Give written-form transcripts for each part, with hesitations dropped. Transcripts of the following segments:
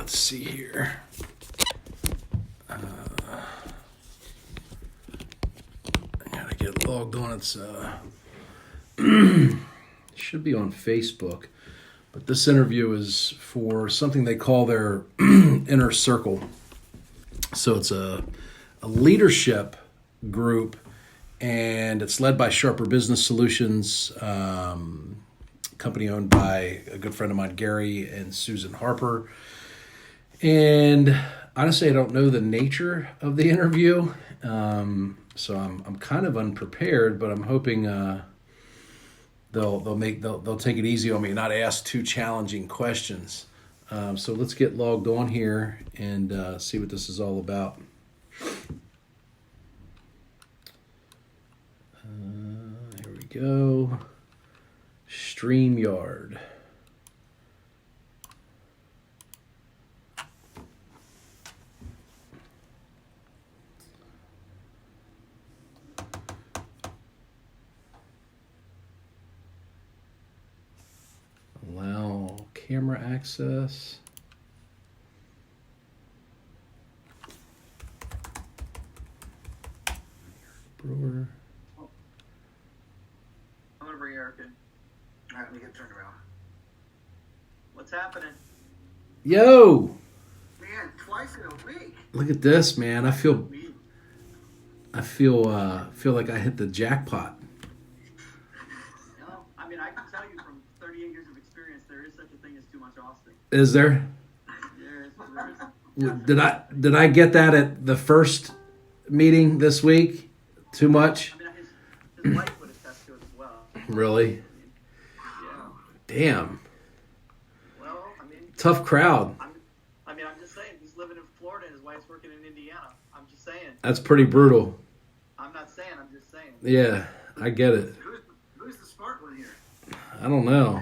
let's see here. I gotta get logged on. It's should be on Facebook, but this interview is for something they call their inner circle. So it's a leadership group, and it's led by Sharper Business Solutions, company owned by a good friend of mine, Gary and Susan Harper. And honestly, I don't know the nature of the interview, so I'm kind of unprepared. But I'm hoping they'll take it easy on me, and not ask too challenging questions. So let's get logged on here and see what this is all about. Here we go. StreamYard. Allow camera access. Brewer. I'm gonna bring Eric in. All right, let me get turned around. What's happening? Yo! Man, twice in a week. Look at this, man. I feel like I hit the jackpot. No, I mean, I can tell you from 38 years of experience, there is such a thing as too much Austin. Is there? There is. Did I get that at the first meeting this week? Too much? I mean, his wife would attest to it as well. Really? Yeah. Damn. Well, I mean, Tough crowd. I'm just saying, he's living in Florida and his wife's working in Indiana. I'm just saying. That's pretty brutal. I'm not saying, I'm just saying. Yeah, I get it. Who's the smart one here? I don't know.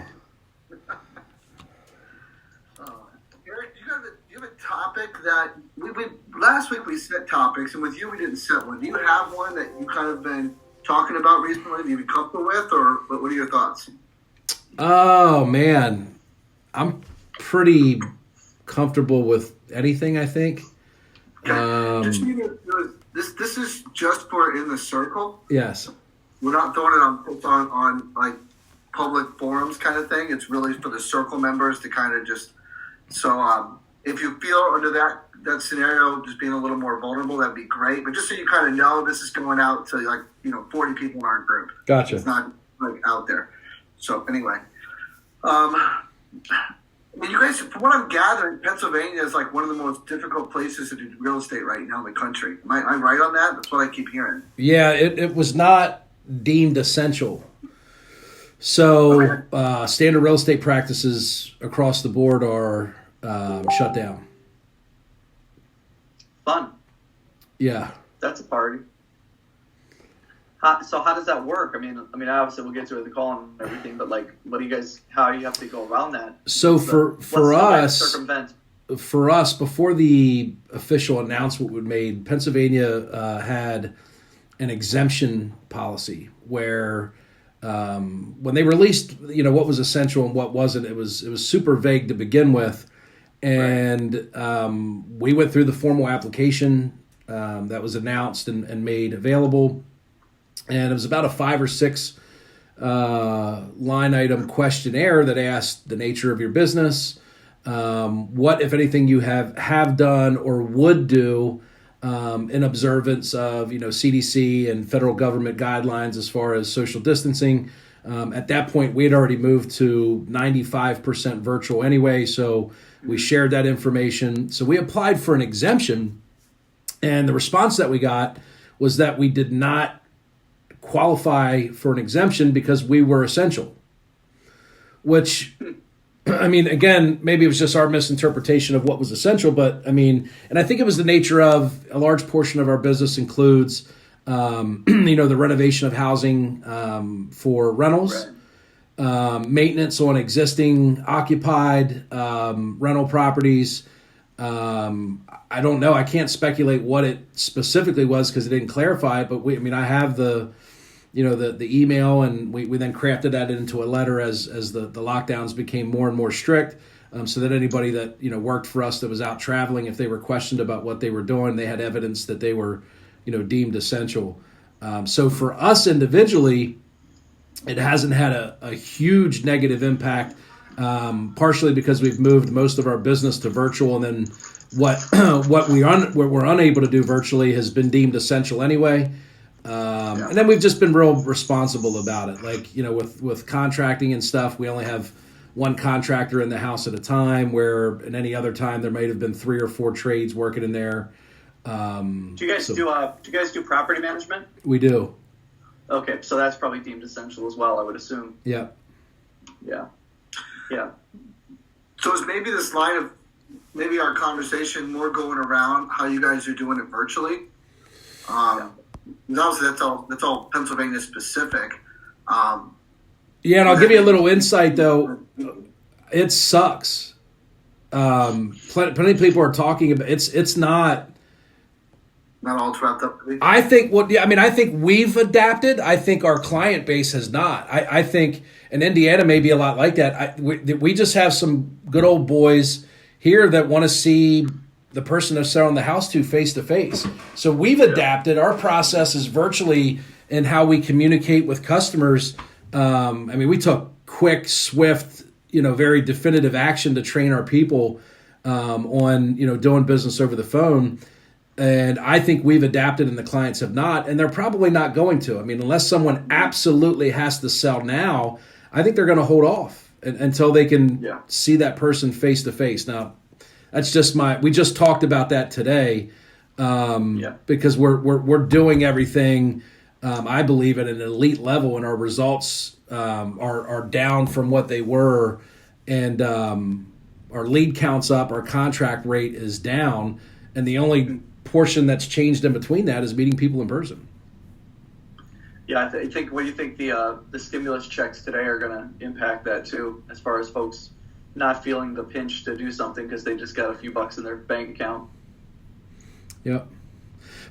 Eric, you have a topic that we last week we set topics, and with you we didn't set one. Do you have one that you kind of been talking about recently that you've been comfortable with, or what are your thoughts? Oh, man. I'm pretty comfortable with anything, I think. Just this is just for in the circle. Yes. We're not throwing it on like public forums kind of thing. It's really for the circle members to kind of just. So if you feel under that scenario, just being a little more vulnerable, that'd be great. But just so you kind of know, this is going out to 40 people in our group. Gotcha. It's not like out there. So anyway, you guys, from what I'm gathering, Pennsylvania is like one of the most difficult places to do real estate right now in the country. Am I right on that? That's what I keep hearing. Yeah, it was not deemed essential. So standard real estate practices across the board are shut down. Fun. Yeah. That's a party. So how does that work? I mean, obviously we'll get to the call and everything, but like, how do you have to go around that? So for us, circumvent? For us, before the official announcement was made, Pennsylvania had an exemption policy where when they released, what was essential and what wasn't, it was super vague to begin with, and we went through the formal application that was announced and made available. And it was about a 5 or 6 line item questionnaire that asked the nature of your business, what, if anything, you have done or would do in observance of CDC and federal government guidelines as far as social distancing. At that point, we had already moved to 95% virtual anyway, so we shared that information. So we applied for an exemption, and the response that we got was that we did not qualify for an exemption because we were essential, which, I mean, again, maybe it was just our misinterpretation of what was essential, but I mean, and I think it was the nature of a large portion of our business includes, the renovation of housing for rentals, maintenance on existing occupied rental properties. I don't know. I can't speculate what it specifically was because it didn't clarify it, but I have the email, and we then crafted that into a letter as the lockdowns became more and more strict. so that anybody that worked for us that was out traveling, if they were questioned about what they were doing, they had evidence that they were deemed essential. So for us individually, it hasn't had a huge negative impact, partially because we've moved most of our business to virtual, and then what we're unable to do virtually has been deemed essential anyway. And then we've just been real responsible about it. Like, with contracting and stuff, we only have one contractor in the house at a time, where in any other time there might have been 3 or 4 trades working in there. Do you guys do property management? We do. Okay, so that's probably deemed essential as well, I would assume. Yeah. Yeah. So is maybe this line of our conversation more going around how you guys are doing it virtually? Obviously that's all Pennsylvania specific. Yeah, and I'll give you a little insight though. It sucks. Plenty of people are talking about it's not all wrapped up. I think we've adapted. I think our client base has not. I think, and Indiana may be a lot like that. We just have some good old boys here that want to see the person they're selling the house to face to face. So we've adapted. Our process is virtually in how we communicate with customers. We took quick, swift, very definitive action to train our people on doing business over the phone. And I think we've adapted and the clients have not, and they're probably not going to. Unless someone absolutely has to sell now, I think they're going to hold off until they can see that person face to face. Now, that's just we just talked about that today because we're doing everything, I believe, at an elite level, and our results are down from what they were, and our lead count's up, our contract rate is down, and the only portion that's changed in between that is meeting people in person. Yeah, I think. What do you think the stimulus checks today are going to impact that too, as far as folks not feeling the pinch to do something because they just got a few bucks in their bank account? Yeah,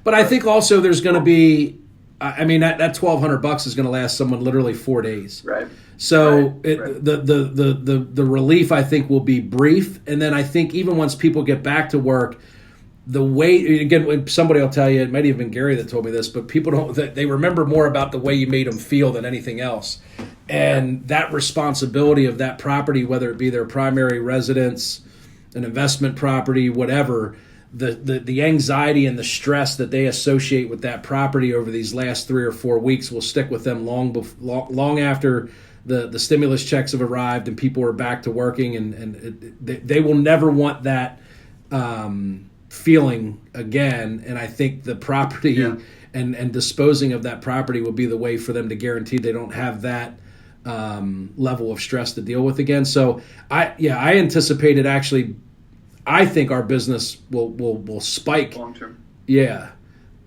but I think also there's going to be. That $1,200 is going to last someone literally 4 days. Right. So the relief, I think, will be brief, and then I think even once people get back to work, the way, again, somebody will tell you, it might have been Gary that told me this, but people they remember more about the way you made them feel than anything else. And that responsibility of that property, whether it be their primary residence, an investment property, whatever, the anxiety and the stress that they associate with that property over these last 3 or 4 weeks will stick with them long after the stimulus checks have arrived and people are back to working, and they will never want that feeling again. And I think the property and disposing of that property will be the way for them to guarantee they don't have that level of stress to deal with again. So I anticipated, actually, I think our business will spike long term. Yeah.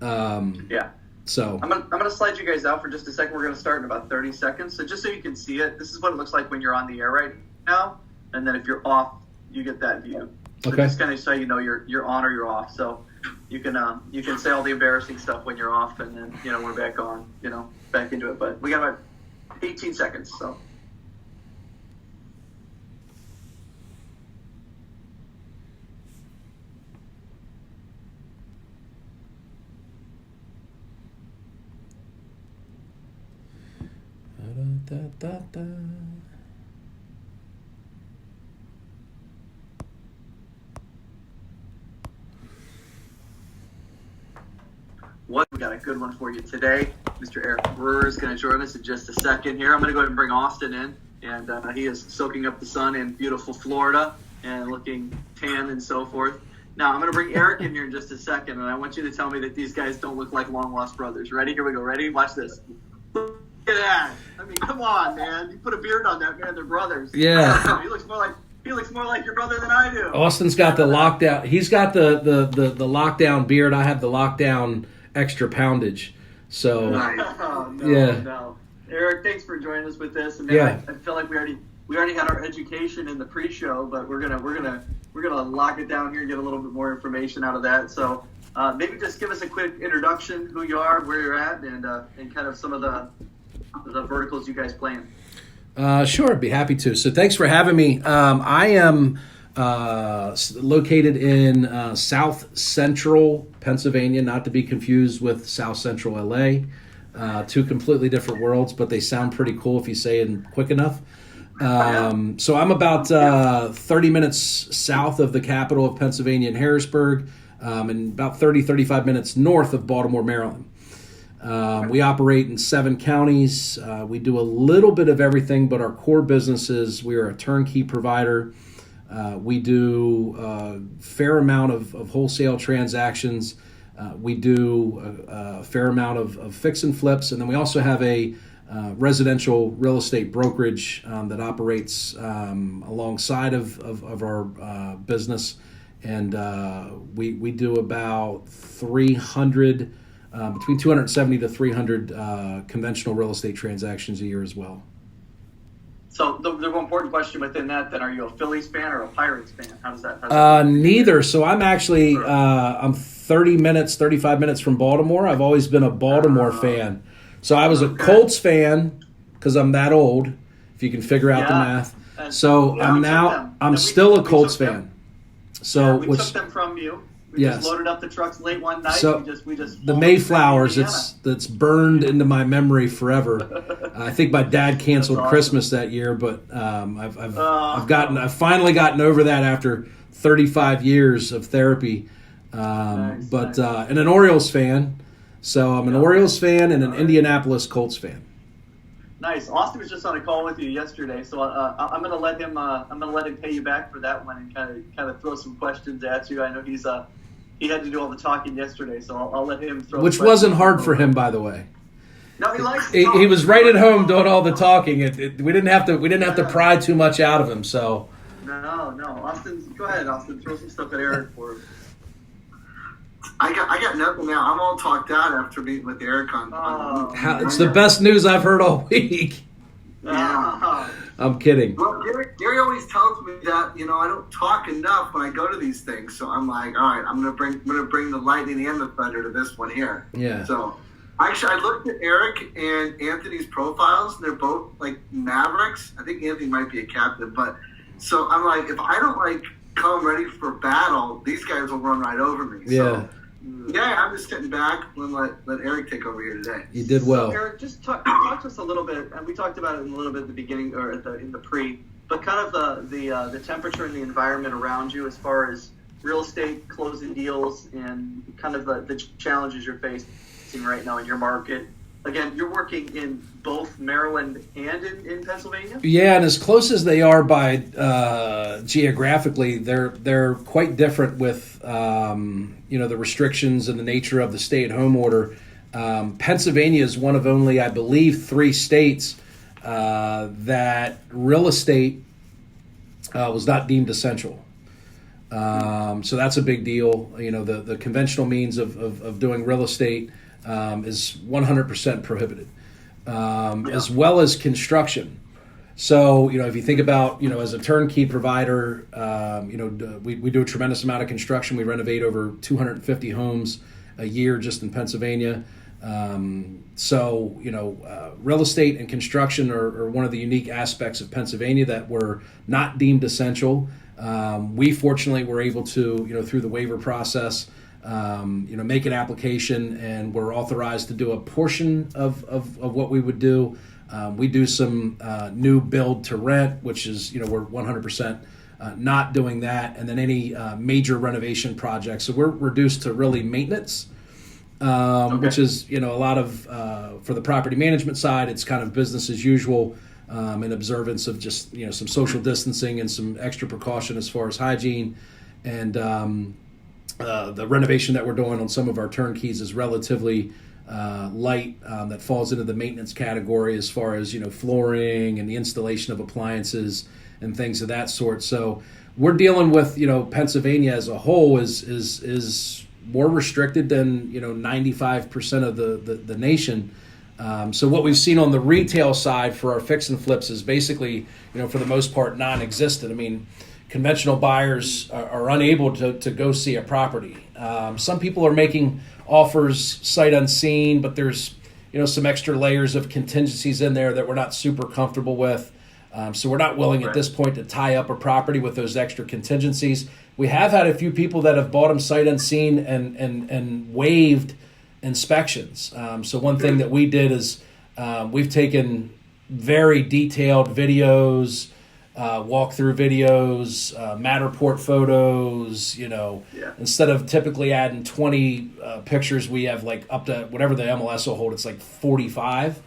So I'm gonna slide you guys out for just a second. We're gonna start in about 30 seconds. So just so you can see it, this is what it looks like when you're on the air right now, and then if you're off, you get that view. So okay. Just kind of so you know you're on or you're off. So you can say all the embarrassing stuff when you're off, and then we're back on, back into it. But we got about 18 seconds. So. We got a good one for you today. Mr. Eric Brewer is going to join us in just a second here. I'm going to go ahead and bring Austin in, and he is soaking up the sun in beautiful Florida and looking tan and so forth. Now, I'm going to bring Eric in here in just a second, and I want you to tell me that these guys don't look like long-lost brothers. Ready? Here we go. Ready? Watch this. Look at that. I mean, come on, man. You put a beard on that man. They're brothers. Yeah. He looks more like your brother than I do. Austin's got the lockdown. He's got the lockdown beard. I have the lockdown extra poundage. So no. Eric, thanks for joining us with this. And man, I feel like we already had our education in the pre-show, but we're gonna lock it down here and get a little bit more information out of that. So maybe just give us a quick introduction, who you are, where you're at, and kind of some of the verticals you guys play in. Sure, I'd be happy to. So thanks for having me. I am located in South Central Pennsylvania, not to be confused with South Central LA. Two completely different worlds, but they sound pretty cool if you say it quick enough. So I'm about 30 minutes south of the capital of Pennsylvania in Harrisburg, and about 35 minutes north of Baltimore, Maryland. We operate in 7 counties. We do a little bit of everything, but our core business is we are a turnkey provider. We do a fair amount of wholesale transactions. We do a fair amount of fix and flips, and then we also have a residential real estate brokerage that operates alongside of our business, and we do about 300, between 270 to 300 conventional real estate transactions a year as well. So the important question within that, then, are you a Phillies fan or a Pirates fan? How does that neither. So I'm actually I'm 35 minutes from Baltimore. I've always been a Baltimore fan. So I was a Colts fan because I'm that old, if you can figure out the math. So I'm still a Colts fan. So we took them from you. We just loaded up the trucks late one night. So we just the Mayflowers, that's burned into my memory forever. I think my dad canceled Christmas that year, but I've finally gotten over that after 35 years of therapy. And an Orioles fan. So I'm an Orioles fan and an Indianapolis Colts fan. Nice. Austin was just on a call with you yesterday, so I'm going to let him. I'm going to let him pay you back for that one and kind of throw some questions at you. I know he had to do all the talking yesterday, so I'll let him throw. Which wasn't hard for him, by the way. No, he likes. He was right at home doing all the talking. We didn't have to pry too much out of him. So. No. Austin, go ahead, Austin. Throw some stuff at Eric for him. I got nothing now. I'm all talked out after meeting with Eric on it's the best news I've heard all week. Yeah. I'm kidding. Well, Gary always tells me that I don't talk enough when I go to these things. So I'm like, all right, I'm gonna bring the lightning and the thunder to this one here. Yeah. So actually, I looked at Eric and Anthony's profiles. And they're both like Mavericks. I think Anthony might be a captain, but so I'm like, if I don't come ready for battle, these guys will run right over me. Yeah. So, yeah, I'm just sitting back and let Eric take over here today. You did well. So Eric, just talk to us a little bit, and we talked about it a little bit at the beginning or in the pre, but kind of the temperature and the environment around you as far as real estate, closing deals, and kind of the challenges you're facing right now in your market. Again, you're working in both Maryland and in Pennsylvania? Yeah, and as close as they are by geographically, they're quite different with the restrictions and the nature of the stay-at-home order. Pennsylvania is one of only, I believe, 3 states that real estate was not deemed essential. So that's a big deal. The conventional means of doing real estate is 100% prohibited, as well as construction. So, if you think about, as a turnkey provider, we do a tremendous amount of construction. We renovate over 250 homes a year just in Pennsylvania. Real estate and construction are one of the unique aspects of Pennsylvania that were not deemed essential. We fortunately were able to, through the waiver process, make an application, and we're authorized to do a portion of what we would do. We do some new build to rent, which is, we're 100% not doing that. And then any major renovation projects. So we're reduced to really maintenance, which is, a lot of, for the property management side, it's kind of business as usual, in observance of just, some social distancing and some extra precaution as far as hygiene. And the renovation that we're doing on some of our turnkeys is relatively light, that falls into the maintenance category as far as, flooring and the installation of appliances and things of that sort. So we're dealing with, Pennsylvania as a whole is more restricted than, 95% of the nation. So what we've seen on the retail side for our fix and flips is basically, for the most part, non-existent. I mean, conventional buyers are unable to go see a property. Some people are making offers sight unseen, but there's some extra layers of contingencies in there that we're not super comfortable with. So we're not willing at this point to tie up a property with those extra contingencies. We have had a few people that have bought them sight unseen and waived inspections. So one thing that we did is we've taken very detailed videos, walkthrough videos, Matterport photos, instead of typically adding 20 pictures, we have like up to whatever the MLS will hold, it's like 45,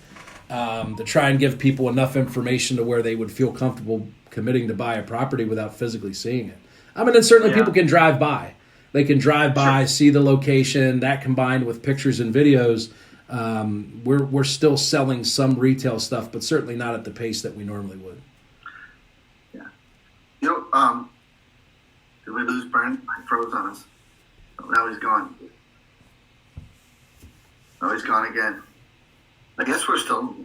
to try and give people enough information to where they would feel comfortable committing to buy a property without physically seeing it. I mean, and certainly people can drive by. They can drive by, see the location. That combined with pictures and videos, we're still selling some retail stuff, but certainly not at the pace that we normally would. Yeah. Did we lose Brent? He froze on us. Oh, now he's gone. Oh, he's gone again. I guess we're still.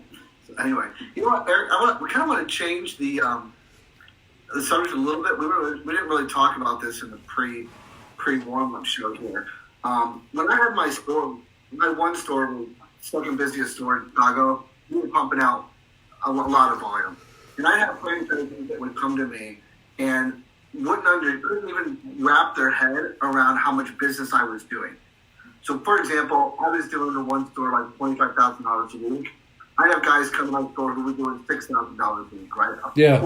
Anyway, you know what, Eric? We kind of want to change the subject a little bit. We didn't really talk about this in the pre warm-up show here. When I had my store, my one store, second busiest store in Chicago, we were pumping out a lot of volume. And I had franchisees that would come to me and couldn't even wrap their head around how much business I was doing. So, for example, I was doing in one store like $25,000 a week. I have guys come to my store who were doing $6,000 a week, right? Yeah.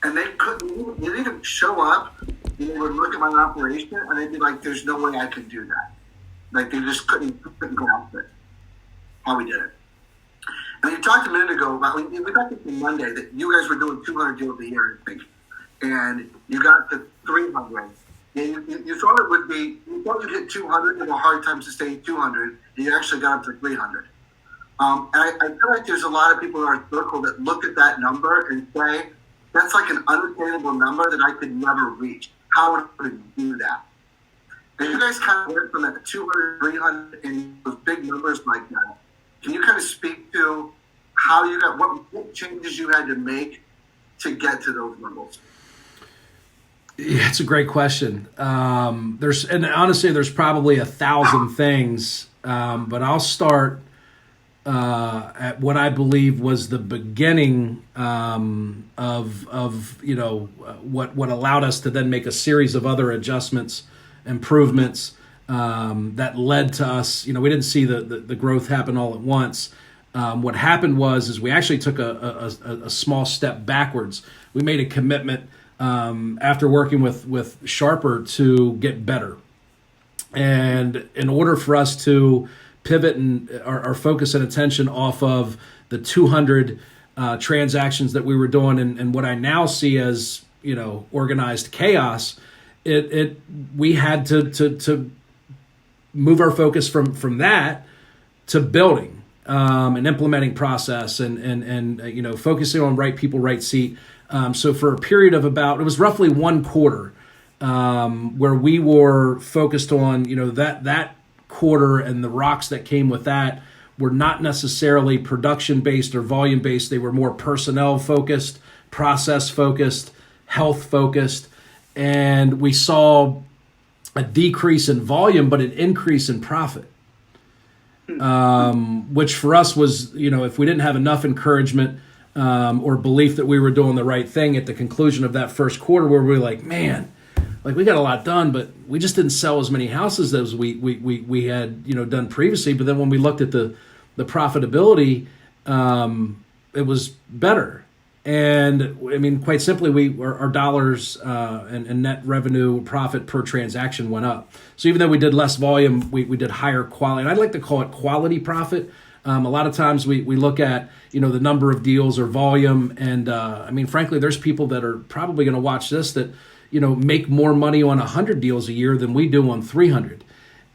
And they didn't even show up. And they would look at my operation and they'd be like, "There's no way I could do that." Like they just couldn't grasp it. How we did it. And you talked a minute ago about we talked on Monday that you guys were doing 200 deals a year, I think, and you got to 300. And you thought it would be, you thought you'd hit 200 and have a hard time sustaining 200, and you actually got up to 300. And I feel like there's a lot of people in our circle that look at that number and say, that's like an unattainable number that I could never reach. How would I do that? And you guys kind of went from that 200, 300, and those big numbers like that. Can you kind of speak to how you got, what changes you had to make to get to those levels? Yeah, it's a great question. And honestly, there's probably 1,000 things, but I'll start at what I believe was the beginning of what allowed us to then make a series of other adjustments, improvements that led to us. We didn't see the growth happen all at once. What happened is we actually took a small step backwards. We made a commitment after working with Sharper to get better. And in order for us to pivot and our focus and attention off of the 200 transactions that we were doing and what I now see as, organized chaos, we had to move our focus from that to building and implementing process and focusing on right people, right seat. So for a period of it was roughly one quarter where we were focused on, that quarter and the rocks that came with that were not necessarily production based or volume based. They were more personnel focused, process focused, health focused. And we saw a decrease in volume, but an increase in profit. Which for us was, if we didn't have enough encouragement or belief that we were doing the right thing at the conclusion of that first quarter, where we were like, man, we got a lot done, but we just didn't sell as many houses as we had done previously. But then when we looked at the profitability, it was better. And I mean, quite simply, our dollars and net revenue profit per transaction went up. So even though we did less volume, we did higher quality. And I'd like to call it quality profit. A lot of times we look at the number of deals or volume, and I mean, frankly, there's people that are probably going to watch this that make more money on 100 deals a year than we do on 300.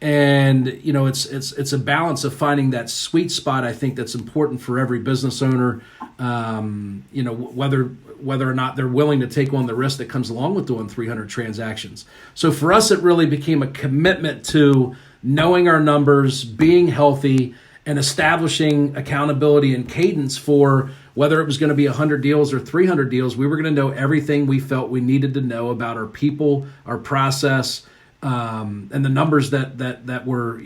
And it's a balance of finding that sweet spot. I think that's important for every business owner. Whether or not they're willing to take on the risk that comes along with doing 300 transactions. So for us, it really became a commitment to knowing our numbers, being healthy, and establishing accountability and cadence for whether it was going to be 100 deals or 300 deals. We were going to know everything we felt we needed to know about our people, our process, and the numbers that were,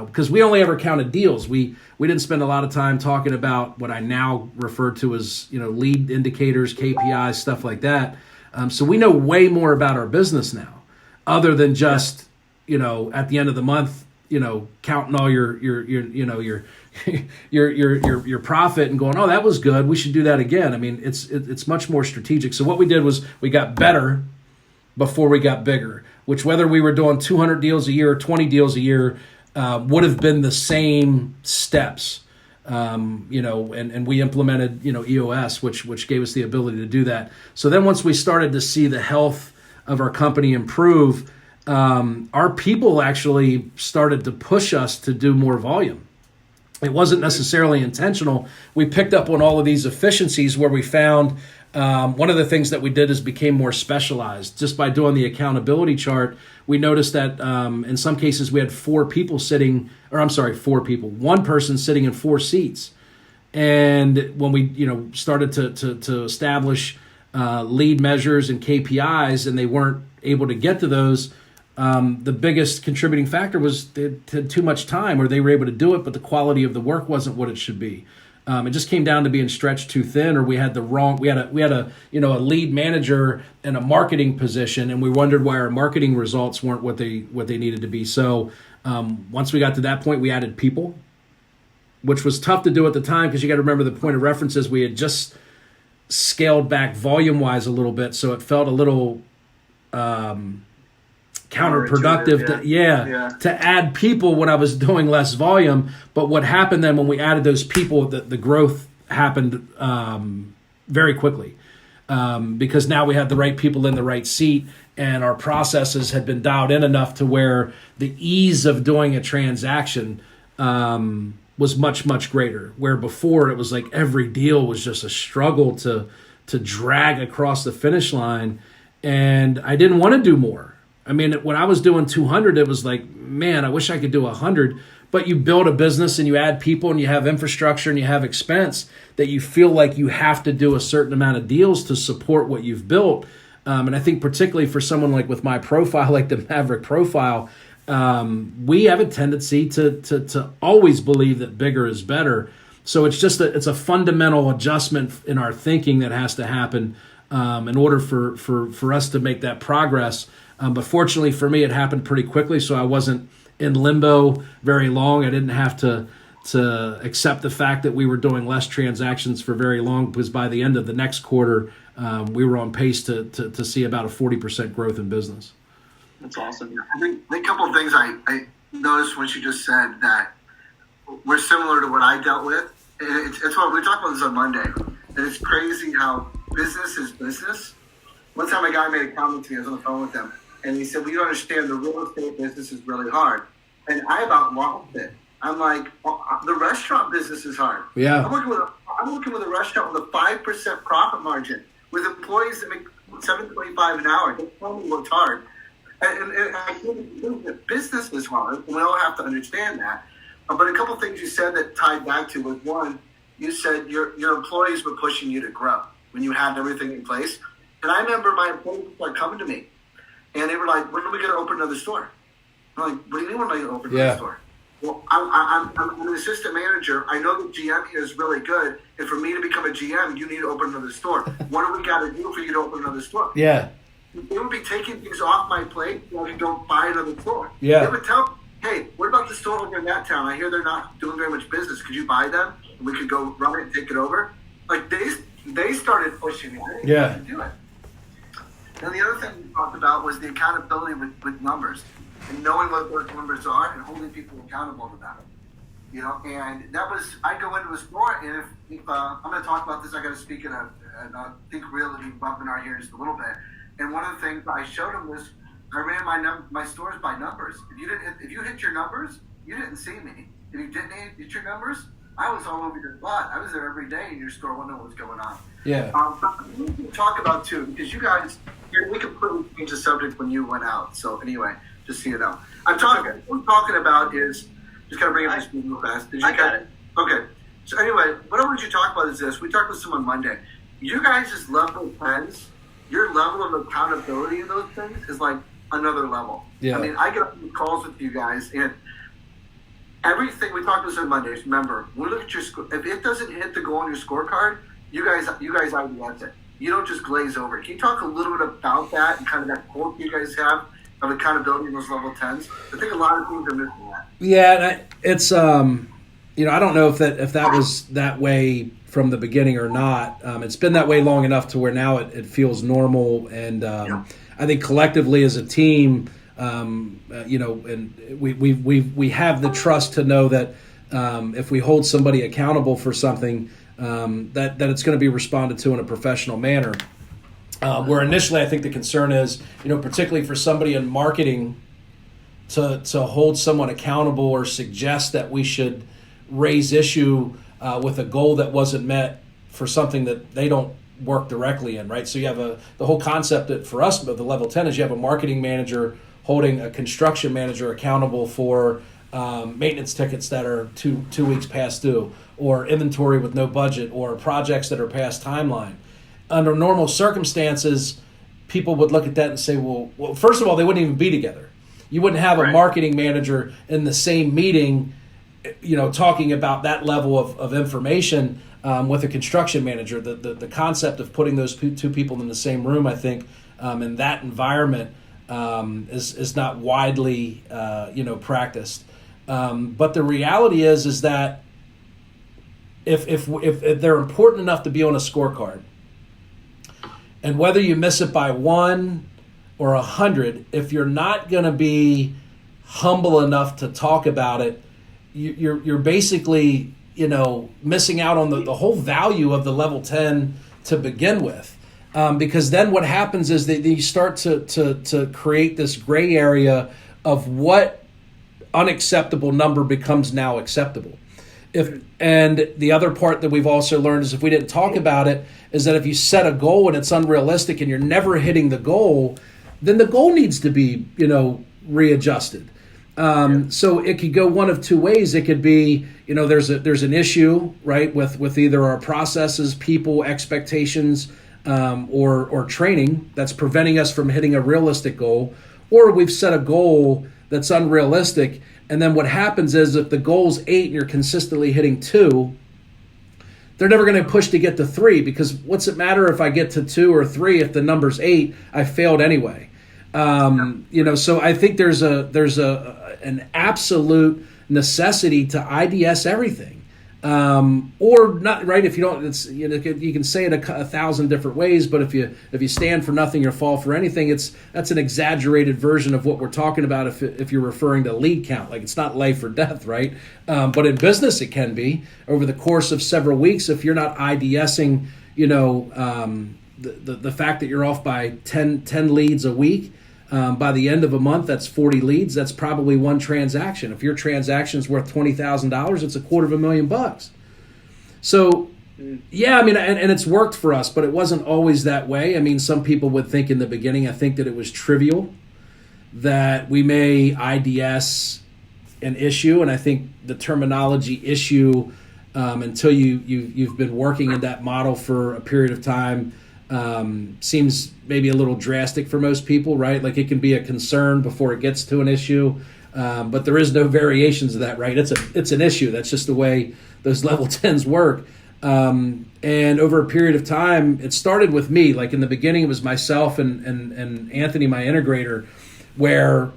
because we only ever counted deals. We didn't spend a lot of time talking about what I now refer to as, lead indicators, KPIs, stuff like that. So we know way more about our business now, other than just, at the end of the month, counting all your your profit and going, oh, that was good, we should do that again. I mean, it's much more strategic. So what we did was we got better before we got bigger, which whether we were doing 200 deals a year or 20 deals a year would have been the same steps. And we implemented, EOS, which gave us the ability to do that. So then once we started to see the health of our company improve, our people actually started to push us to do more volume. It wasn't necessarily intentional. We picked up on all of these efficiencies where we found one of the things that we did is became more specialized. Just by doing the accountability chart, we noticed that in some cases we had one person sitting in 4 seats. And when we started to establish lead measures and KPIs, and they weren't able to get to those, the biggest contributing factor was they had too much time, or they were able to do it, but the quality of the work wasn't what it should be. It just came down to being stretched too thin, or we had a lead manager in a marketing position, and we wondered why our marketing results weren't what they needed to be. So once we got to that point, we added people, which was tough to do at the time, because you got to remember the point of reference is we had just scaled back volume wise a little bit, so it felt a little counterproductive to add people when I was doing less volume. But what happened then when we added those people, the growth happened very quickly, because now we had the right people in the right seat, and our processes had been dialed in enough to where the ease of doing a transaction was much, much greater. Where before it was like every deal was just a struggle to drag across the finish line, and I didn't want to do more. I mean, when I was doing 200, it was like, man, I wish I could do 100. But you build a business and you add people and you have infrastructure and you have expense that you feel like you have to do a certain amount of deals to support what you've built. And I think particularly for someone like with my profile, like the Maverick profile, we have a tendency to always believe that bigger is better. So it's just it's a fundamental adjustment in our thinking that has to happen in order for us to make that progress. But fortunately for me, it happened pretty quickly, so I wasn't in limbo very long. I didn't have to accept the fact that we were doing less transactions for very long, because by the end of the next quarter, we were on pace to see about a 40% growth in business. That's awesome. I think a couple of things I noticed when you just said that were similar to what I dealt with. It's what we talked about this on Monday, and it's crazy how business is business. One time a guy made a comment to me, I was on the phone with him, and he said, well, you don't understand, the real estate business is really hard. And I about lost it. I'm like, the restaurant business is hard. Yeah. I'm working with a restaurant with a 5% profit margin, with employees that make $7.25 an hour. Don't tell me what's hard. And I think that business is hard, and we all have to understand that. But a couple of things you said that tied back to was, one, you said your employees were pushing you to grow when you had everything in place. And I remember my employees were coming to me, and they were like, when are we going to open another store? I'm like, what do you mean when am I going to open another store? Well, I'm an assistant manager. I know the GM here is really good, and for me to become a GM, you need to open another store. What do we got to do for you to open another store? Yeah. They would be taking things off my plate while you don't buy another store. Yeah. They would tell me, hey, what about the store over in that town? I hear they're not doing very much business. Could you buy them? And we could go run it and take it over. Like, they started pushing me. I didn't have to do it. And the other thing we talked about was the accountability with numbers, and knowing what those numbers are and holding people accountable to them. And that was, I go into a store, and if I'm going to talk about this, I got to speak at a Think Realty webinar here in just a little bit. And one of the things I showed them was I ran my stores by numbers. If you hit your numbers, you didn't see me. If you didn't hit your numbers, I was all over your butt. I was there every day in your store, wondering what was going on. Yeah. We can talk about too, because you guys, we completely changed the subject when you went out. So anyway, just so you know, what I'm talking about is just kind of bring up this real fast. I got it. Okay. So anyway, what I want you to talk about is this. We talked with someone Monday. You guys' level of plans, your level of accountability in those things is like another level. Yeah. I mean, I get on these calls with you guys, and everything we talk about this on Mondays. Remember, when we look at your score, if it doesn't hit the goal on your scorecard, you guys IDS it. You don't just glaze over. Can you talk a little bit about that and kind of that quote you guys have of accountability in those level 10s? I think a lot of teams are missing that. Yeah, and it's I don't know if that was that way from the beginning or not. It's been that way long enough to where now it feels normal, and I think collectively as a team, and we have the trust to know that if we hold somebody accountable for something, that it's going to be responded to in a professional manner. Where initially I think the concern is, particularly for somebody in marketing, to hold someone accountable or suggest that we should raise issue with a goal that wasn't met for something that they don't work directly in, right? So you have the whole concept that for us, but the level 10 is you have a marketing manager holding a construction manager accountable for maintenance tickets that are two weeks past due, or inventory with no budget, or projects that are past timeline. Under normal circumstances, people would look at that and say, well, first of all, they wouldn't even be together. You wouldn't have a marketing manager in the same meeting, talking about that level of information with a construction manager. The concept of putting those two people in the same room, I think, in that environment is not widely, practiced. But the reality is that if they're important enough to be on a scorecard, and whether you miss it by 1 or 100, if you're not going to be humble enough to talk about it, you're basically missing out on the whole value of the level 10 to begin with. Because then what happens is that you start to create this gray area of what unacceptable number becomes now acceptable. And the other part that we've also learned is if we didn't talk about it, is that if you set a goal and it's unrealistic and you're never hitting the goal, then the goal needs to be, readjusted. So it could go one of two ways. It could be, there's an issue, right, with either our processes, people, expectations, or training that's preventing us from hitting a realistic goal, or we've set a goal that's unrealistic. And then what happens is if the goal's 8 and you're consistently hitting 2, they're never going to push to get to 3, because what's it matter if I get to 2 or 3 if the number's 8? I failed anyway. So I think there's an absolute necessity to IDS everything. Or not, right? If you don't, it's you can say it a 1,000 different ways, but if you stand for nothing or fall for anything, that's an exaggerated version of what we're talking about. If you're referring to lead count, like it's not life or death, right? But in business, it can be over the course of several weeks. If you're not IDSing, the fact that you're off by 10 leads a week. By the end of a month, that's 40 leads. That's probably one transaction. If your transaction's worth $20,000, it's $250,000. So, yeah, I mean, and it's worked for us, but it wasn't always that way. I mean, some people would think in the beginning, I think that it was trivial, that we may IDS an issue, and I think the terminology issue, until you've been working in that model for a period of time, seems maybe a little drastic for most people, right? Like it can be a concern before it gets to an issue, but there is no variations of that, right? It's an issue. That's just the way those level 10s work. And over a period of time, it started with me. Like in the beginning, it was myself and Anthony, my integrator, where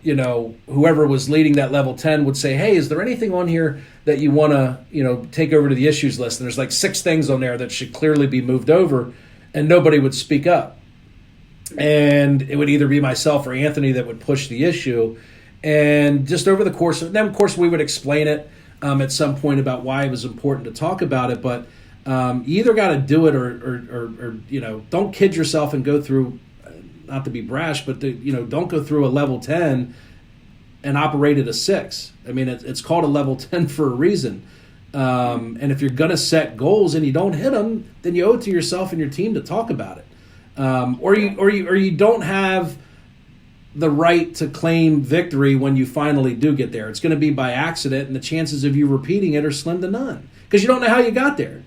whoever was leading that level 10 would say, "Hey, is there anything on here that you want to take over to the issues list?" And there's like 6 things on there that should clearly be moved over. And nobody would speak up. And it would either be myself or Anthony that would push the issue. And just over the course of we would explain it at some point about why it was important to talk about it. But you either got to do it or don't kid yourself and go through, not to be brash, but don't go through a level 10 and operate at a 6. I mean, it's called a level 10 for a reason. And if you're going to set goals and you don't hit them, then you owe it to yourself and your team to talk about it. Or you don't have the right to claim victory when you finally do get there. It's going to be by accident, and the chances of you repeating it are slim to none because you don't know how you got there.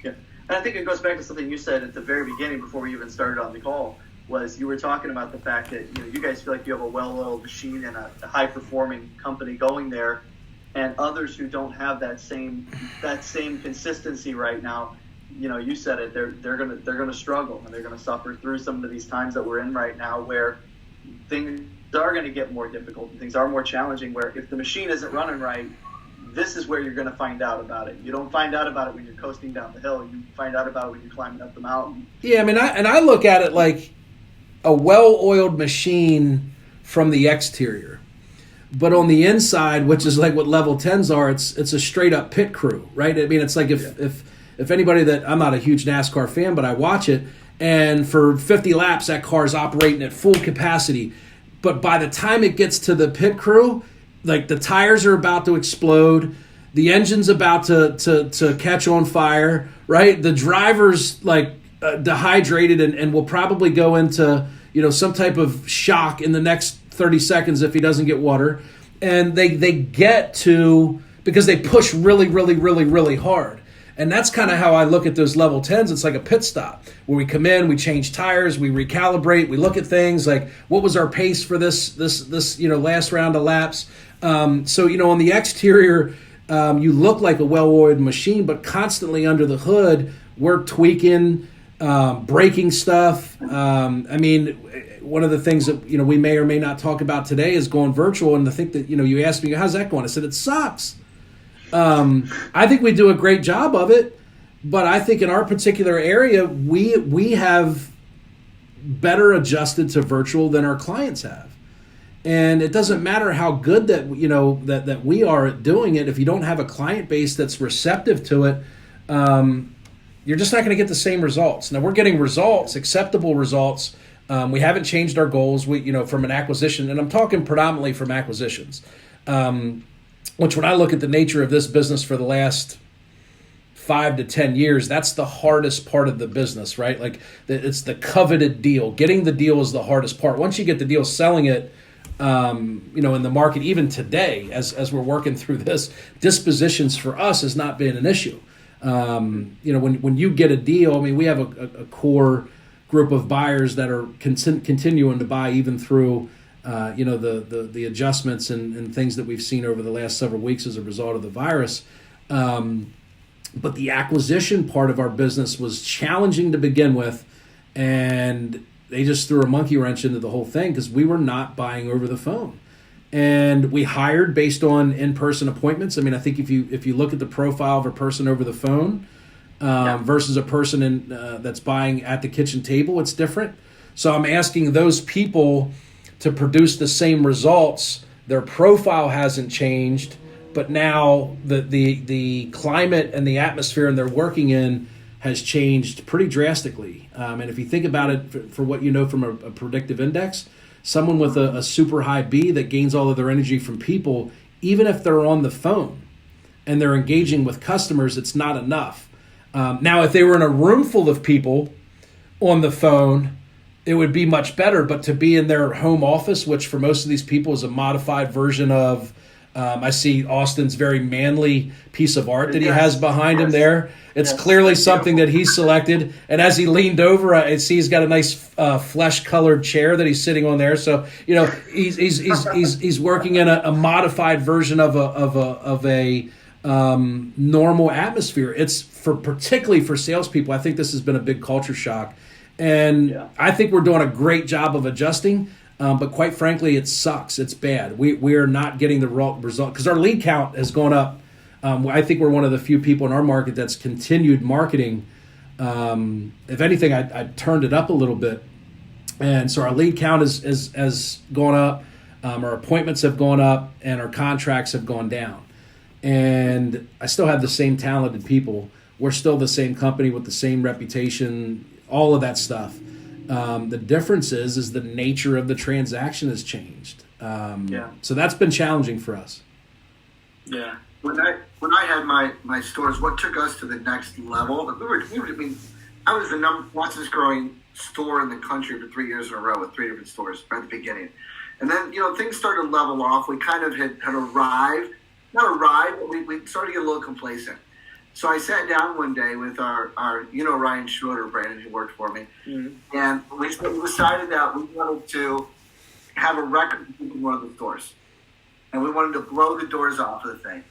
Yeah, and I think it goes back to something you said at the very beginning before we even started on the call was you were talking about the fact that you guys feel like you have a well-oiled machine and a high-performing company going there, and others who don't have that same consistency right now. You said it. They're gonna struggle, and they're gonna suffer through some of these times that we're in right now, where things are going to get more difficult and things are more challenging. Where if the machine isn't running right, this is where you're going to find out about it. You don't find out about it when you're coasting down the hill. You find out about it when you're climbing up the mountain. Yeah, I mean, I look at it like a well-oiled machine from the exterior, but on the inside, which is like what level 10s are, it's a straight up pit crew, right? I mean, it's like if anybody that, I'm not a huge NASCAR fan, but I watch it, and for 50 laps that car's operating at full capacity, but by the time it gets to the pit crew, like the tires are about to explode, the engine's about to catch on fire, right? The driver's like dehydrated and will probably go into some type of shock in the next 30 seconds if he doesn't get water. And they get to, because they push really, really, really, really hard. And that's kind of how I look at those level 10s. It's like a pit stop where we come in, we change tires, we recalibrate, we look at things like what was our pace for this last round of laps. So on the exterior, you look like a well-oiled machine, but constantly under the hood, we're tweaking, breaking stuff. I mean, one of the things that we may or may not talk about today is going virtual. And I think that you asked me, how's that going? I said it sucks. I think we do a great job of it, but I think in our particular area, we have better adjusted to virtual than our clients have. And it doesn't matter how good that that we are at doing it. If you don't have a client base that's receptive to it, you're just not going to get the same results. Now we're getting results, acceptable results. We haven't changed our goals. From an acquisition, and I'm talking predominantly from acquisitions. Which when I look at the nature of this business for the last 5 to 10 years, that's the hardest part of the business, right? Like it's the coveted deal. Getting the deal is the hardest part. Once you get the deal, selling it, in the market, even today, as we're working through this, dispositions for us has not been an issue. When you get a deal, I mean, we have a core group of buyers that are continuing to buy even through the adjustments and things that we've seen over the last several weeks as a result of the virus. But the acquisition part of our business was challenging to begin with, and they just threw a monkey wrench into the whole thing because we were not buying over the phone. And we hired based on in-person appointments. I mean, I think if you look at the profile of a person over the phone versus a person that's buying at the kitchen table, it's different. So I'm asking those people to produce the same results. Their profile hasn't changed, but now the climate and the atmosphere and they're working in has changed pretty drastically. And if you think about it for what you know from a predictive index, someone with a super high B that gains all of their energy from people, even if they're on the phone and they're engaging with customers, it's not enough. Now, if they were in a room full of people on the phone, it would be much better, but to be in their home office, which for most of these people is a modified version of, I see Austin's very manly piece of art that he has behind him there. It's clearly something that he selected. And as he leaned over, I see he's got a nice flesh-colored chair that he's sitting on there. So he's working in a modified version of a normal atmosphere. It's particularly for salespeople. I think this has been a big culture shock. And I think we're doing a great job of adjusting, but quite frankly, it sucks. It's bad. We're not getting the result because our lead count has gone up. I think we're one of the few people in our market that's continued marketing. If anything, I turned it up a little bit. And so our lead count has gone up, our appointments have gone up, and our contracts have gone down. And I still have the same talented people. We're still the same company with the same reputation, all of that stuff. The difference is the nature of the transaction has changed. So that's been challenging for us. Yeah. When I had my stores, what took us to the next level? I was the fastest growing store in the country for 3 years in a row with 3 different stores right at the beginning. And then, things started to level off. We kind of had arrived, not arrived, but we started to get a little complacent. So I sat down one day with our Ryan Schroeder, Brandon, who worked for me, and we decided that we wanted to have a record in one of the stores, and we wanted to blow the doors off of the thing.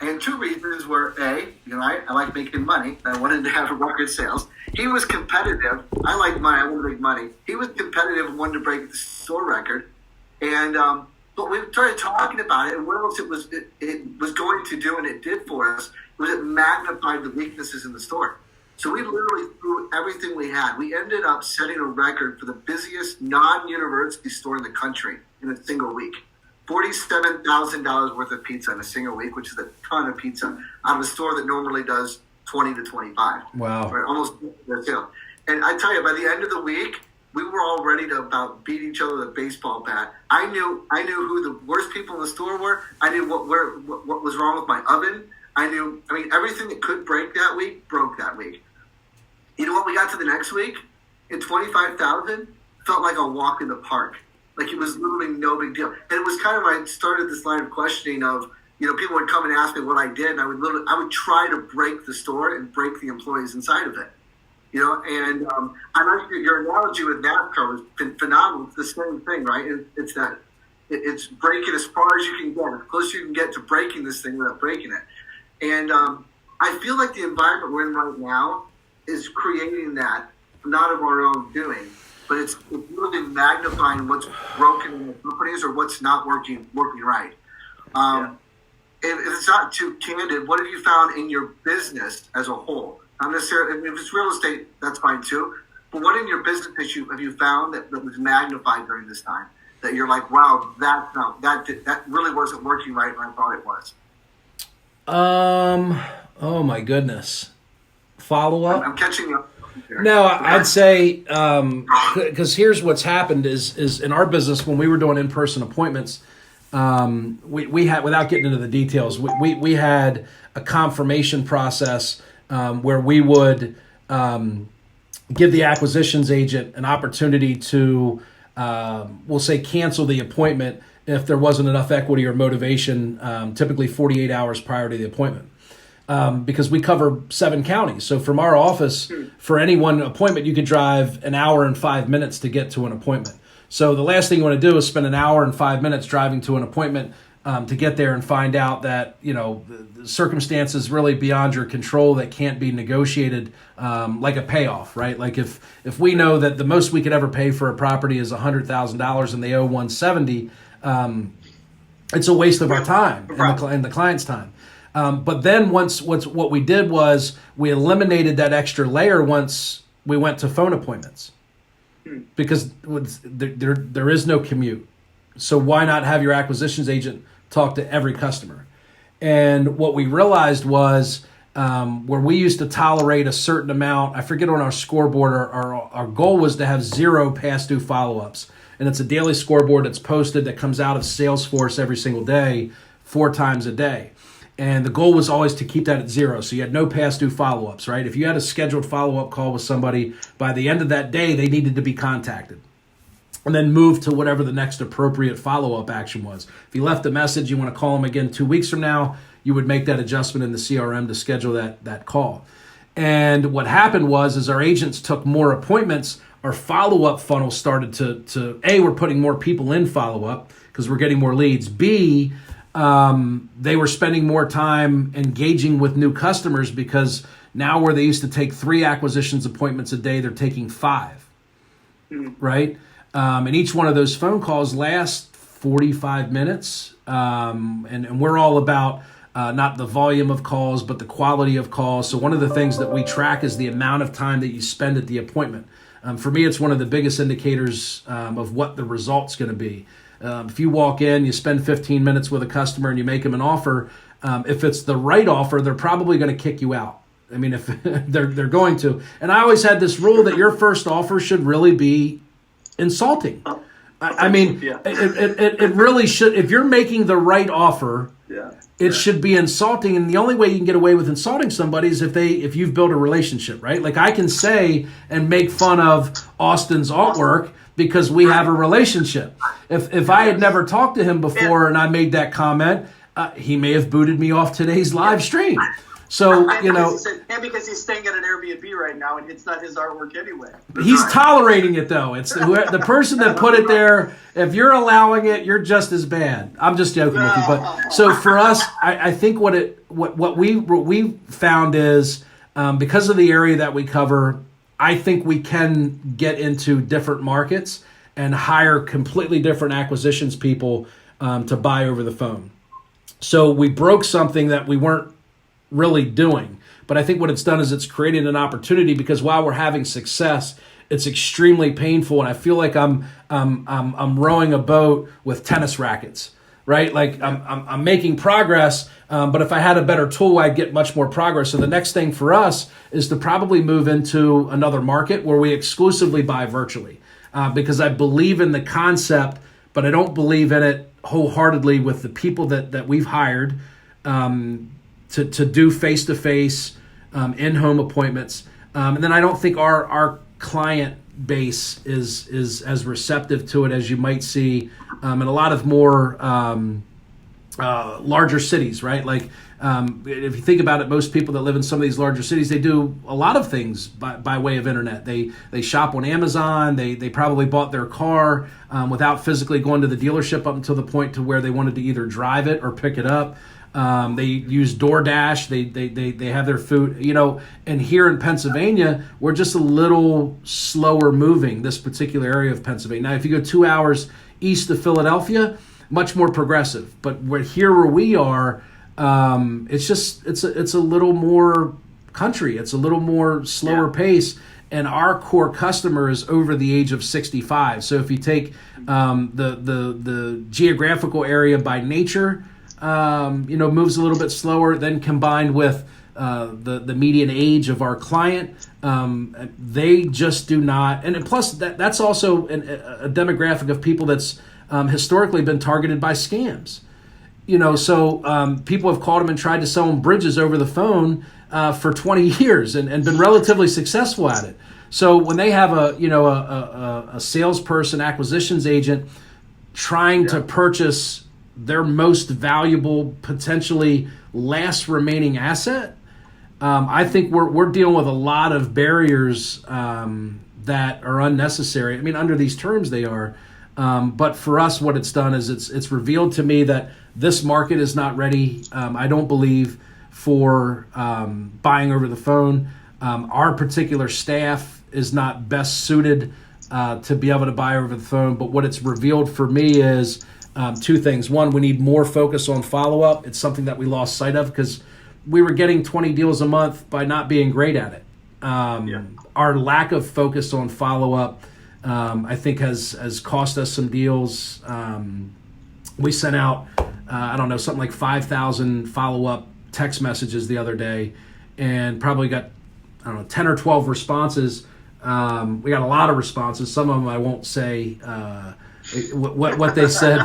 And two reasons were A, I like making money. I wanted to have record sales. He was competitive. I like money. I want to make money. He was competitive and wanted to break the store record. And but we started talking about it, and what else it was going to do, and it did for us, was it magnified the weaknesses in the store. So we literally threw everything we had. We ended up setting a record for the busiest non-university store in the country in a single week. $47,000 worth of pizza in a single week, which is a ton of pizza, out of a store that normally does 20 to 25. Wow. Right, almost their sale. And I tell you, by the end of the week, we were all ready to about beat each other with a baseball bat. I knew who the worst people in the store were. I knew what was wrong with my oven. Everything that could break that week broke that week. You know what? We got to the next week, and 25,000 felt like a walk in the park. Like it was literally no big deal. And it was kind of, I started this line of questioning of, people would come and ask me what I did, and I would try to break the store and break the employees inside of it. And I like your analogy with NASCAR was phenomenal. It's the same thing, right? It's breaking as far as you can get, as close as you can get to breaking this thing without breaking it. And I feel like the environment we're in right now is creating that, not of our own doing, but it's really magnifying what's broken in the companies or what's not working right. If it's not too candid, what have you found in your business as a whole? Not necessarily, if it's real estate, that's fine too. But what in your business have you found that was magnified during this time? That you're like, wow, that really wasn't working right when I thought it was. Oh my goodness. Follow up. I'm catching up. No, I'd say because here's what's happened is in our business when we were doing in-person appointments, we had, without getting into the details, we had a confirmation process where we would give the acquisitions agent an opportunity to, we'll say, cancel the appointment if there wasn't enough equity or motivation, typically 48 hours prior to the appointment. Because we cover 7 counties. So from our office, for any one appointment, you could drive an hour and 5 minutes to get to an appointment. So the last thing you want to do is spend an hour and 5 minutes driving to an appointment to get there and find out that, the circumstances really beyond your control that can't be negotiated, like a payoff, right? Like if we know that the most we could ever pay for a property is $100,000 and they owe $170, it's a waste of our time and the client's time. But then what we did was we eliminated that extra layer once we went to phone appointments, because there is no commute. So why not have your acquisitions agent talk to every customer? And what we realized was where we used to tolerate a certain amount, I forget on our scoreboard, our goal was to have 0 past due follow-ups. And it's a daily scoreboard that's posted that comes out of Salesforce every single day, 4 times a day. And the goal was always to keep that at 0. So you had no past due follow-ups, right? If you had a scheduled follow-up call with somebody, by the end of that day, they needed to be contacted. And then move to whatever the next appropriate follow-up action was. If you left a message, you want to call them again 2 weeks from now, you would make that adjustment in the CRM to schedule that call. And what happened was, as our agents took more appointments, our follow-up funnel started to A, we're putting more people in follow-up because we're getting more leads. B, they were spending more time engaging with new customers, because now where they used to take 3 acquisitions appointments a day, they're taking 5, right? And each one of those phone calls lasts 45 minutes. And we're all about not the volume of calls, but the quality of calls. So one of the things that we track is the amount of time that you spend at the appointment. For me, it's one of the biggest indicators of what the result's going to be. If you walk in, you spend 15 minutes with a customer and you make them an offer, if it's the right offer, they're probably going to kick you out. I mean, if they're going to. And I always had this rule that your first offer should really be insulting. I mean, it really should. If you're making the right offer, it should be insulting. And the only way you can get away with insulting somebody is if you've built a relationship, right? Like I can say and make fun of Austin's artwork because we have a relationship. If I had never talked to him before and I made that comment, he may have booted me off today's live stream. So, and because he's staying at an Airbnb right now, and it's not his artwork anyway. He's tolerating it, though. It's the person that put it there. If you're allowing it, you're just as bad. I'm just joking with you. But so for us, I think what we found is because of the area that we cover, I think we can get into different markets and hire completely different acquisitions people to buy over the phone. So we broke something that we weren't really doing. But I think what it's done is it's created an opportunity, because while we're having success, it's extremely painful, and I feel like I'm rowing a boat with tennis rackets, right? Like I'm making progress, but if I had a better tool, I'd get much more progress. So the next thing for us is to probably move into another market where we exclusively buy virtually, because I believe in the concept, but I don't believe in it wholeheartedly with the people that we've hired to do face-to-face in-home appointments. And then I don't think our client base is as receptive to it as you might see in a lot of more larger cities, right? Like if you think about it, most people that live in some of these larger cities, they do a lot of things by way of internet. They shop on Amazon. They probably bought their car without physically going to the dealership up until the point to where they wanted to either drive it or pick it up. They use DoorDash. They have their food, and here in Pennsylvania, we're just a little slower moving, this particular area of Pennsylvania. Now, if you go 2 hours east of Philadelphia, much more progressive. But where we are, it's a little more country. It's a little more slower pace. And our core customer is over the age of 65. So if you take the geographical area by nature, moves a little bit slower. Then combined with the median age of our client, they just do not. And plus, that's also a demographic of people that's historically been targeted by scams. So people have called them and tried to sell them bridges over the phone for 20 years and been relatively successful at it. So when they have a salesperson, acquisitions agent trying to purchase their most valuable, potentially last remaining asset, I think we're dealing with a lot of barriers that are unnecessary. I mean, under these terms they are, but for us, what it's done is it's revealed to me that this market is not ready. I don't believe for buying over the phone. Our particular staff is not best suited to be able to buy over the phone. But what it's revealed for me is two things. One, we need more focus on follow-up. It's something that we lost sight of because we were getting 20 deals a month by not being great at it. Our lack of focus on follow-up, I think, has cost us some deals. We sent out, something like 5,000 follow-up text messages the other day and probably got, 10 or 12 responses. We got a lot of responses. Some of them I won't say what they said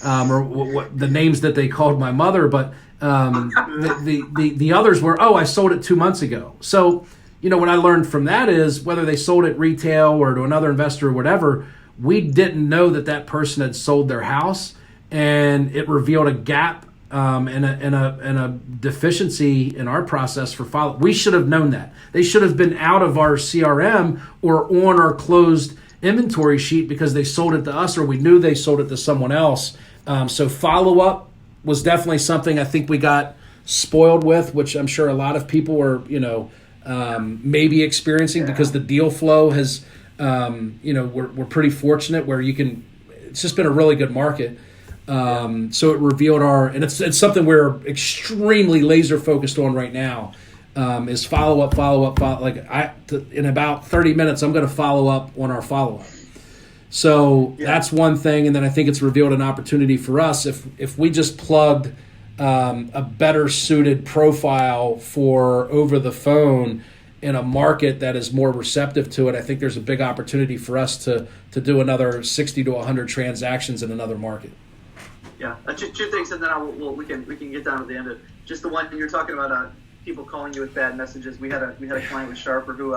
or what the names that they called my mother, but the others were, I sold it 2 months ago. So, what I learned from that is whether they sold it retail or to another investor or whatever, we didn't know that person had sold their house, and it revealed a gap and a deficiency in our process for follow. We should have known that. They should have been out of our CRM or on our closed inventory sheet because they sold it to us or we knew they sold it to someone else. So follow-up was definitely something I think we got spoiled with, which I'm sure a lot of people are, maybe experiencing because the deal flow has, we're pretty fortunate where it's just been a really good market. So it revealed and it's something we're extremely laser focused on right now, is follow up. In about 30 minutes, I'm going to follow up on our follow up. So that's one thing. And then I think it's revealed an opportunity for us. If we just plugged a better suited profile for over the phone in a market that is more receptive to it, I think there's a big opportunity for us to do another 60 to 100 transactions in another market. Yeah, two things, and then we can get down to the end of it. Just the one you're talking about, people calling you with bad messages. We had a client with Sharper who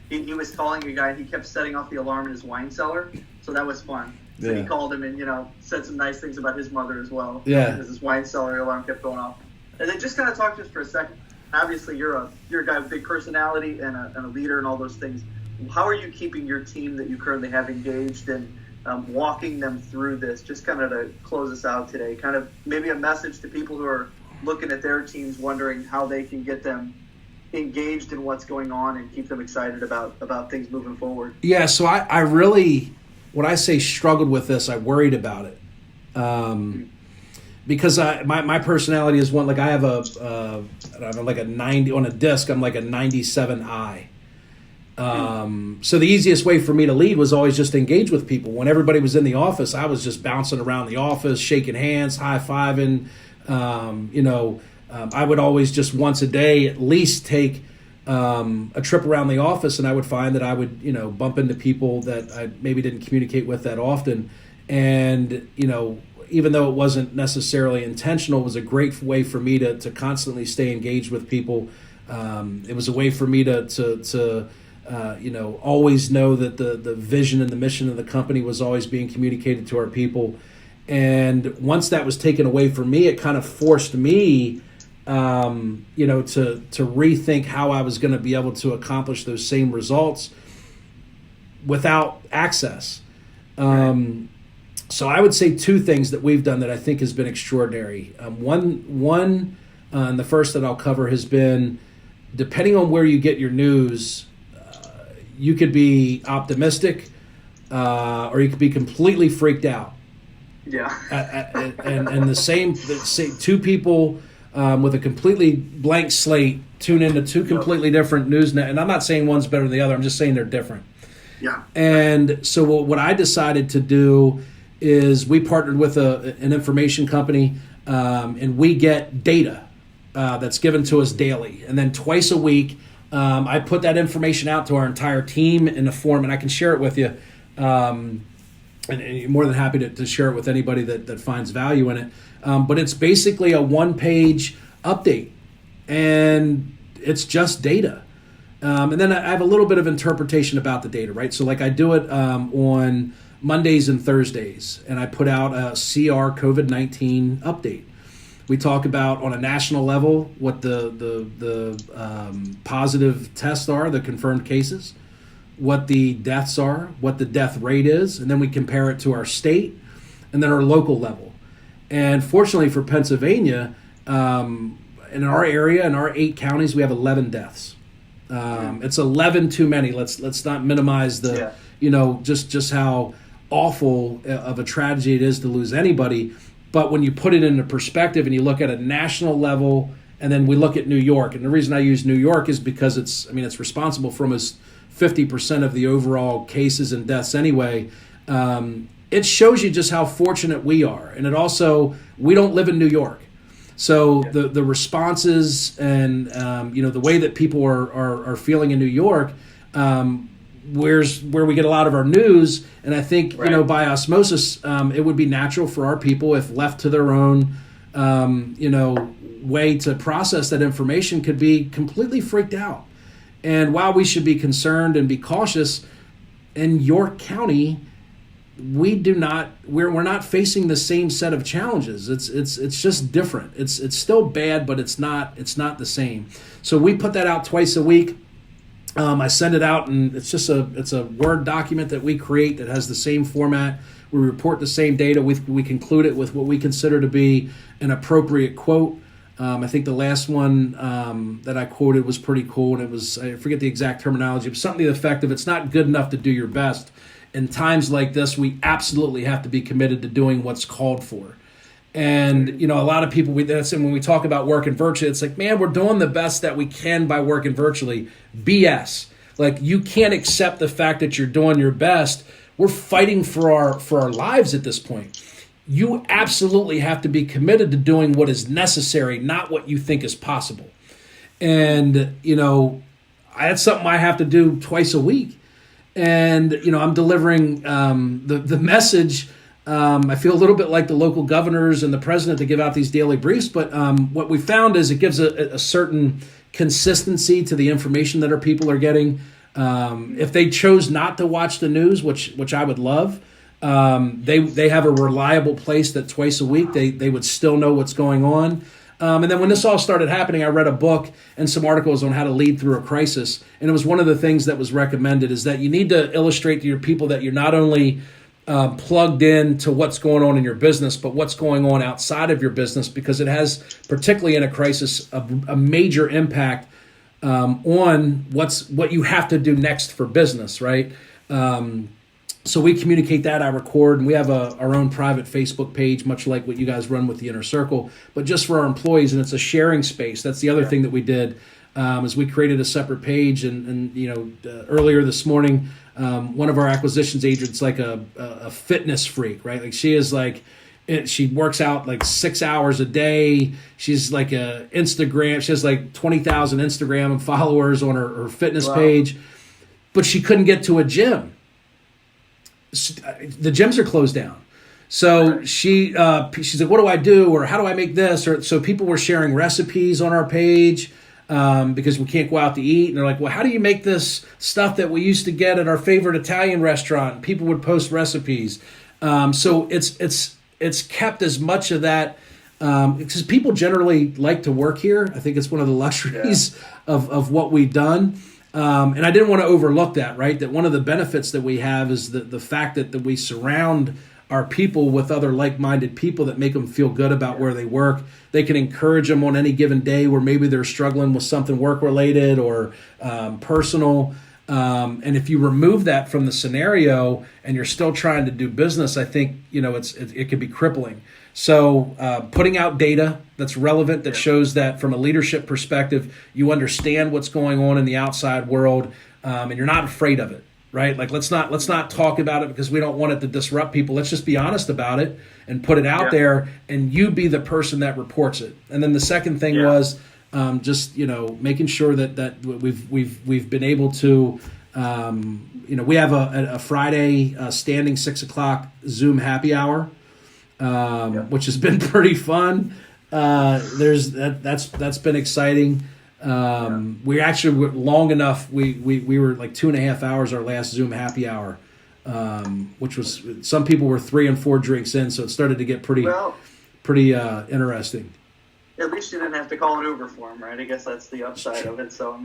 he was calling a guy and he kept setting off the alarm in his wine cellar, so that was fun. So he called him and said some nice things about his mother as well. Yeah, because his wine cellar alarm kept going off. And then just kind of talk to us for a second obviously you're a guy with big personality and a leader and all those things. How are you keeping your team that you currently have engaged and walking them through this? Just kind of to close us out today, kind of maybe a message to people who are looking at their teams, wondering how they can get them engaged in what's going on and keep them excited about things moving forward. Yeah, so I really, when I say struggled with this, I worried about it. Because my personality is one, like I have like a 90 on a disc. I'm like a 97i. So the easiest way for me to lead was always just to engage with people. When everybody was in the office, I was just bouncing around the office, shaking hands, high-fiving. I would always just once a day at least take a trip around the office, and I would find that I would, bump into people that I maybe didn't communicate with that often. And, even though it wasn't necessarily intentional, it was a great way for me to constantly stay engaged with people. It was a way for me to always know that the vision and the mission of the company was always being communicated to our people. And once that was taken away from me, it kind of forced me, to rethink how I was going to be able to accomplish those same results without access. So I would say two things that we've done that I think has been extraordinary. One, and the first that I'll cover has been, depending on where you get your news, you could be optimistic or you could be completely freaked out. Yeah. And the same two people with a completely blank slate tune into two completely different news net. And I'm not saying one's better than the other. I'm just saying they're different. Yeah. And so what I decided to do is we partnered with an information company, and we get data that's given to us daily. And then twice a week, I put that information out to our entire team in a form, and I can share it with you. And you're more than happy to share it with anybody that finds value in it. But it's basically a one-page update, and it's just data. And then I have a little bit of interpretation about the data, right? So like I do it on Mondays and Thursdays, and I put out a CR COVID-19 update. We talk about on a national level what the positive tests are, the confirmed cases, what the deaths are, what the death rate is, and then we compare it to our state and then our local level. And fortunately for Pennsylvania, in our area, in our 8 counties, we have 11 deaths. It's 11 too many. Let's not minimize just how awful of a tragedy it is to lose anybody. But when you put it into perspective and you look at a national level, and then we look at New York, and the reason I use New York is because it's responsible for almost 50% of the overall cases and deaths anyway. It shows you just how fortunate we are. And it also, we don't live in New York. So the responses and, the way that people are feeling in New York, where we get a lot of our news. And I think, by osmosis, it would be natural for our people, if left to their own, way to process that information, could be completely freaked out. And while we should be concerned and be cautious, in York County, we're not facing the same set of challenges. It's just different. It's still bad, but it's not the same. So we put that out twice a week. I send it out, and it's a Word document that we create that has the same format. We report the same data. We conclude it with what we consider to be an appropriate quote. I think the last one that I quoted was pretty cool, and it was, I forget the exact terminology, but something to the effect of, it's not good enough to do your best. In times like this, we absolutely have to be committed to doing what's called for. And, a lot of people, when we talk about working virtually, it's like, man, we're doing the best that we can by working virtually. BS. Like, you can't accept the fact that you're doing your best. We're fighting for our lives at this point. You absolutely have to be committed to doing what is necessary, not what you think is possible. And, that's something I have to do twice a week. And, I'm delivering the message. I feel a little bit like the local governors and the president to give out these daily briefs. But what we found is it gives a certain consistency to the information that our people are getting. If they chose not to watch the news, which I would love, they have a reliable place that twice a week they would still know what's going on. And then when this all started happening, I read a book and some articles on how to lead through a crisis. And it was one of the things that was recommended is that you need to illustrate to your people that you're not only plugged in to what's going on in your business, but what's going on outside of your business, because it has, particularly in a crisis, a major impact on what you have to do next for business, right? So we communicate that, I record, and we have our own private Facebook page, much like what you guys run with the Inner Circle, but just for our employees, and it's a sharing space. That's the other thing that we did, is we created a separate page, and earlier this morning, one of our acquisitions agents, like a fitness freak, right? Like she is like, she works out like 6 hours a day. She's like a Instagram. She has like 20,000 Instagram followers on her fitness page, but she couldn't get to a gym. The gyms are closed down. So she's like, what do I do? Or how do I make this? Or so people were sharing recipes on our page because we can't go out to eat. And they're like, well, how do you make this stuff that we used to get at our favorite Italian restaurant? People would post recipes. So it's kept as much of that because people generally like to work here. I think it's one of the luxuries of what we've done. And I didn't want to overlook that, right? That one of the benefits that we have is the fact that we surround our people with other like-minded people that make them feel good about where they work. They can encourage them on any given day where maybe they're struggling with something work-related or personal. And if you remove that from the scenario and you're still trying to do business, I think, it can be crippling. So putting out data that's relevant, that shows that from a leadership perspective, you understand what's going on in the outside world, and you're not afraid of it, right? Like let's not talk about it because we don't want it to disrupt people. Let's just be honest about it and put it out there, and you be the person that reports it. And then the second thing was just making sure that we've been able to we have a Friday standing 6:00 Zoom happy hour. Which has been pretty fun. That's been exciting. We actually were long enough. We were like 2.5 hours our last Zoom happy hour, which was, some people were 3 and 4 drinks in, so it started to get pretty interesting. At least you didn't have to call an Uber for them, right? I guess that's the upside of it. So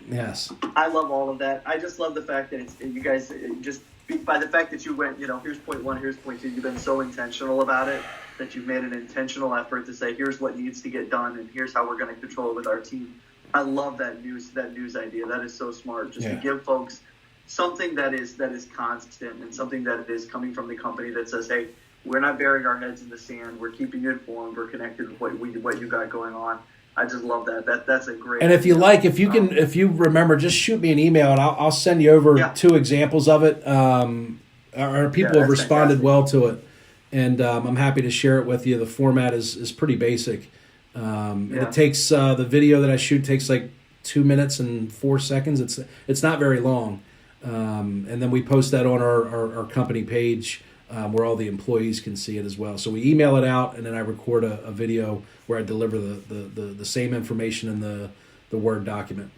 yes, I love all of that. I just love the fact that you guys just. By the fact that you went, here's point 1, here's point 2, you've been so intentional about it that you've made an intentional effort to say, here's what needs to get done and here's how we're going to control it with our team. I love that news idea. That is so smart. Just to give folks something that is constant and something that is coming from the company that says, hey, we're not burying our heads in the sand. We're keeping you informed. We're connected with what you got going on. I just love that. That's a great. And if you like, if you remember, just shoot me an email and I'll send you over 2 examples of it. Our people have responded well to it, and I'm happy to share it with you. The format is pretty basic. It takes the video that I shoot takes like 2 minutes and 4 seconds. It's not very long, and then we post that on our company page. Where all the employees can see it as well. So we email it out, and then I record a video where I deliver the same information in the Word document.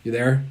You there?